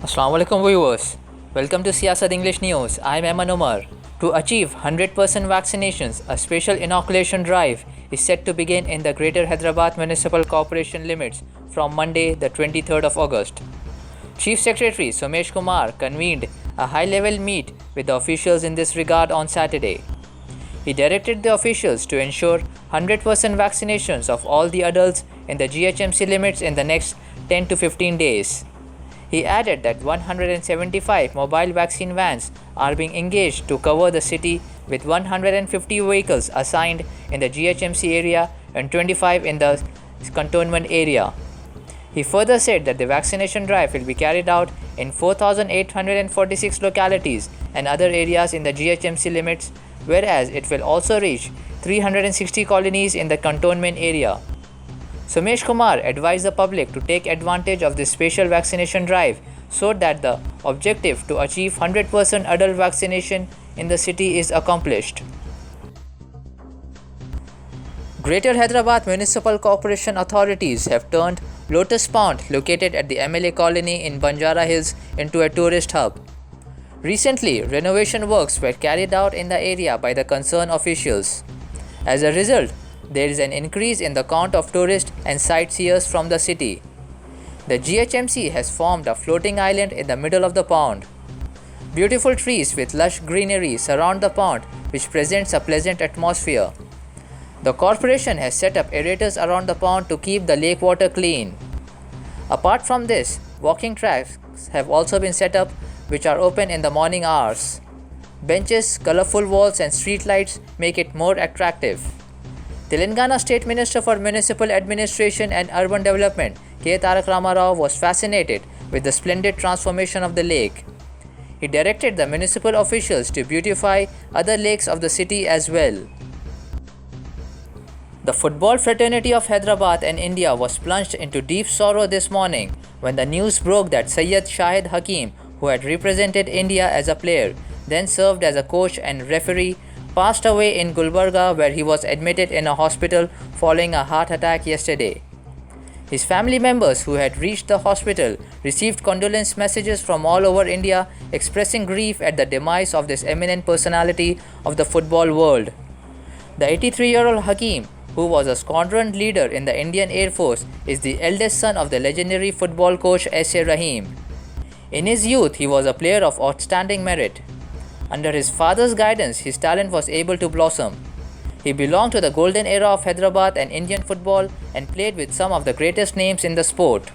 Assalamu alaikum viewers. Welcome to Siasat English News. I am Eman Umar. To achieve 100% vaccinations, a special inoculation drive is set to begin in the Greater Hyderabad Municipal Corporation limits from Monday, the 23rd of August. Chief Secretary Somesh Kumar convened a high-level meet with the officials in this regard on Saturday. He directed the officials to ensure 100% vaccinations of all the adults in the GHMC limits in the next 10 to 15 days. He added that 175 mobile vaccine vans are being engaged to cover the city, with 150 vehicles assigned in the GHMC area and 25 in the cantonment area. He further said that the vaccination drive will be carried out in 4,846 localities and other areas in the GHMC limits, whereas it will also reach 360 colonies in the cantonment area. Somesh Kumar advised the public to take advantage of this special vaccination drive so that the objective to achieve 100% adult vaccination in the city is accomplished. Greater Hyderabad Municipal Corporation authorities have turned Lotus Pond, located at the MLA colony in Banjara Hills, into a tourist hub. Recently, renovation works were carried out in the area by the concerned officials. As a result, there is an increase in the count of tourists and sightseers from the city. The GHMC has formed a floating island in the middle of the pond. Beautiful trees with lush greenery surround the pond, which presents a pleasant atmosphere. The corporation has set up aerators around the pond to keep the lake water clean. Apart from this, walking tracks have also been set up, which are open in the morning hours. Benches, colorful walls and street lights make it more attractive. Telangana State Minister for Municipal Administration and Urban Development K. Tarak Rama Rao was fascinated with the splendid transformation of the lake. He directed the municipal officials to beautify other lakes of the city as well. The football fraternity of Hyderabad and India was plunged into deep sorrow this morning when the news broke that Sayyid Hakim, who had represented India as a player, then served as a coach and referee, passed away in Gulbarga, where he was admitted in a hospital following a heart attack yesterday. His family members who had reached the hospital received condolence messages from all over India expressing grief at the demise of this eminent personality of the football world. The 83-year-old Hakim, who was a squadron leader in the Indian Air Force, is the eldest son of the legendary football coach S.A. Rahim. In his youth, he was a player of outstanding merit. Under his father's guidance, his talent was able to blossom. He belonged to the golden era of Hyderabad and Indian football and played with some of the greatest names in the sport.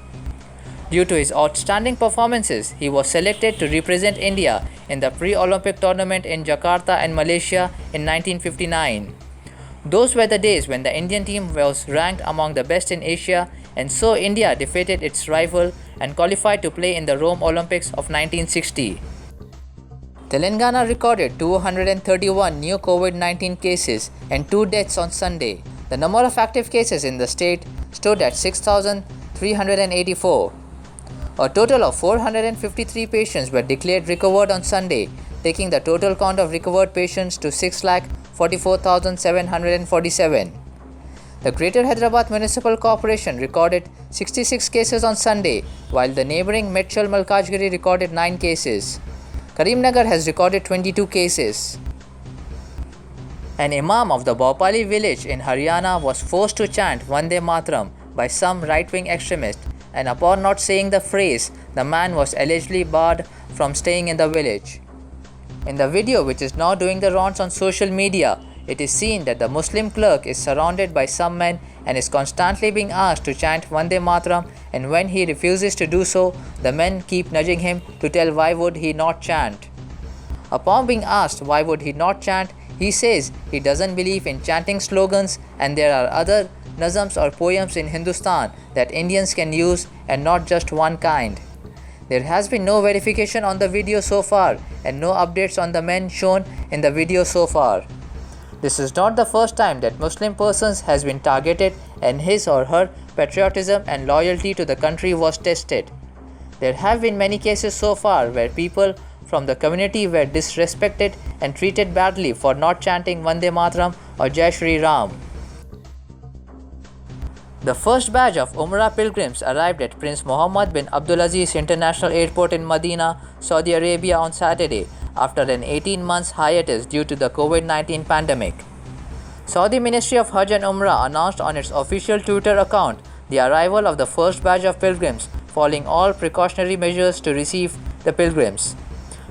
Due to his outstanding performances, he was selected to represent India in the pre-Olympic tournament in Jakarta and Malaysia in 1959. Those were the days when the Indian team was ranked among the best in Asia, and so India defeated its rival and qualified to play in the Rome Olympics of 1960. Telangana recorded 231 new COVID-19 cases and 2 deaths on Sunday. The number of active cases in the state stood at 6,384. A total of 453 patients were declared recovered on Sunday, taking the total count of recovered patients to 6,44,747. The Greater Hyderabad Municipal Corporation recorded 66 cases on Sunday, while the neighbouring Medchal Malkajgiri recorded 9 cases. Karimnagar has recorded 22 cases. An imam of the Bhopali village in Haryana was forced to chant Vande Mataram by some right-wing extremists, and upon not saying the phrase, the man was allegedly barred from staying in the village. In the video, which is now doing the rounds on social media, it is seen that the Muslim clerk is surrounded by some men and is constantly being asked to chant Vande Mataram, and when he refuses to do so, the men keep nudging him to tell why would he not chant. Upon being asked why would he not chant, he says he doesn't believe in chanting slogans and there are other nazams or poems in Hindustan that Indians can use and not just one kind. There has been no verification on the video so far and no updates on the men shown in the video so far. This is not the first time that Muslim persons has been targeted and his or her patriotism and loyalty to the country was tested. There have been many cases so far where people from the community were disrespected and treated badly for not chanting Vande Mataram or Jai Shri Ram. The first batch of Umrah pilgrims arrived at Prince Mohammed bin Abdulaziz International Airport in Medina, Saudi Arabia on Saturday after an 18 months hiatus due to the COVID-19 pandemic. Saudi Ministry of Hajj and Umrah announced on its official Twitter account the arrival of the first batch of pilgrims, following all precautionary measures to receive the pilgrims.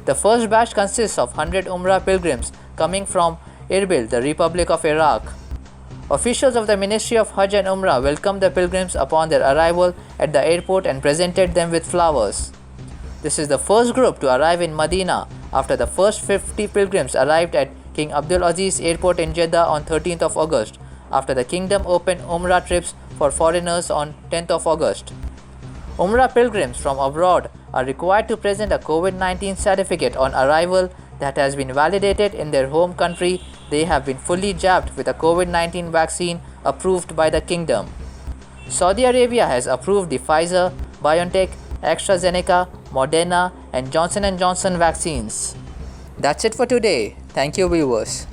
The first batch consists of 100 Umrah pilgrims coming from Erbil, the Republic of Iraq. Officials of the Ministry of Hajj and Umrah welcomed the pilgrims upon their arrival at the airport and presented them with flowers. This is the first group to arrive in Medina after the first 50 pilgrims arrived at King Abdul Aziz Airport in Jeddah on 13th of August, after the kingdom opened Umrah trips for foreigners on 10th of August. Umrah pilgrims from abroad are required to present a COVID-19 certificate on arrival that has been validated in their home country. They have been fully jabbed with a COVID-19 vaccine approved by the kingdom. Saudi Arabia has approved the Pfizer, BioNTech, AstraZeneca, Moderna and Johnson & Johnson vaccines. That's it for today. Thank you, viewers.